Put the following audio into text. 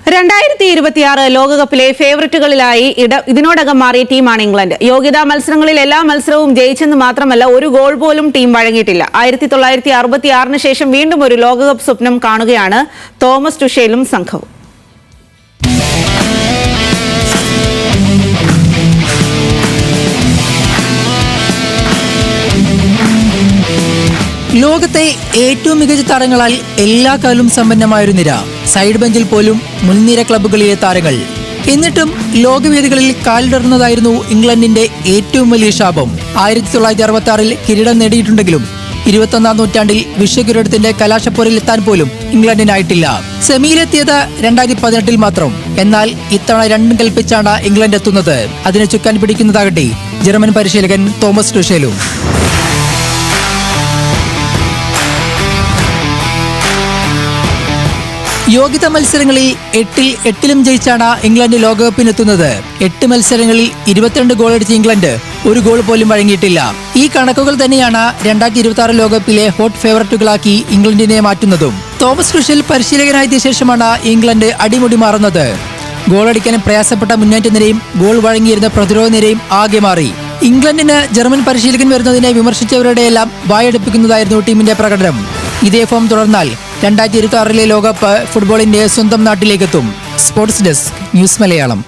2026 ലോകകപ്പിലെ ഫേവറിറ്റുകളിലായി ഇതിനോടകം മാറിയ ടീമാണ് ഇംഗ്ലണ്ട്. യോഗ്യതാ മത്സരങ്ങളിൽ എല്ലാ മത്സരവും ജയിച്ചെന്ന് മാത്രമല്ല, ഒരു ഗോൾ പോലും ടീം വഴങ്ങിയിട്ടില്ല. 1966 ശേഷം വീണ്ടും ഒരു ലോകകപ്പ് സ്വപ്നം കാണുകയാണ് തോമസ് ടുഷേലും സംഘവും. ലോകത്തെ ഏറ്റവും മികച്ച താരങ്ങളാൽ എല്ലാ കാലവും സമ്പന്നമായൊരു നിര, സൈഡ് ബെഞ്ചിൽ പോലും മുൻനിര ക്ലബ്ബുകളിലെ താരങ്ങൾ. എന്നിട്ടും ലോകവേദികളിൽ കാലിടറുന്നതായിരുന്നു ഇംഗ്ലണ്ടിന്റെ ഏറ്റവും വലിയ ശാപം. 1966 കിരീടം നേടിയിട്ടുണ്ടെങ്കിലും 21ാം നൂറ്റാണ്ടിൽ വിശ്വകിരീടത്തിന്റെ കലാശപ്പോരിൽ എത്താൻ പോലും ഇംഗ്ലണ്ടിനായിട്ടില്ല. സെമിയിലെത്തിയത് 2018 മാത്രം. എന്നാൽ ഇത്തവണ രണ്ടും കൽപ്പിച്ചാണ് ഇംഗ്ലണ്ട് എത്തുന്നത്. അതിനെ ചുക്കാൻ പിടിക്കുന്നതാകട്ടെ ജർമ്മൻ പരിശീലകൻ തോമസ് ടുഷേലും. യോഗ്യതാ മത്സരങ്ങളിൽ 8-ലും ജയിച്ചാണ് ഇംഗ്ലണ്ട് ലോകകപ്പിനെത്തുന്നത്. 8 മത്സരങ്ങളിൽ 22 ഗോളടിച്ച ഇംഗ്ലണ്ട് ഒരു ഗോൾ പോലും വഴങ്ങിയിട്ടില്ല. ഈ കണക്കുകൾ തന്നെയാണ് 2026 ലോകകപ്പിലെ ഹോട്ട് ഫേവററ്റുകളാക്കി ഇംഗ്ലണ്ടിനെ മാറ്റുന്നതും. തോമസ് ടുഷേൽ പരിശീലകനായെത്തിയ ശേഷമാണ് ഇംഗ്ലണ്ട് അടിമുടി മാറുന്നത്. ഗോളടിക്കാൻ പ്രയാസപ്പെട്ട മുന്നേറ്റ നിരയും ഗോൾ വഴങ്ങിയിരുന്ന പ്രതിരോധ നിരയും ആകെ മാറി. ഇംഗ്ലണ്ടിന് ജർമ്മൻ പരിശീലകൻ വരുന്നതിനെ വിമർശിച്ചവരുടെയെല്ലാം വായടുപ്പിക്കുന്നതായിരുന്നു ടീമിന്റെ പ്രകടനം. ഇതേ ഫോം തുടർന്നാൽ 2026 ലോകകപ്പ് ഫുട്ബോളിന്റെ സ്വന്തം നാട്ടിലേക്കെത്തും. Sports desk, news Malayalam.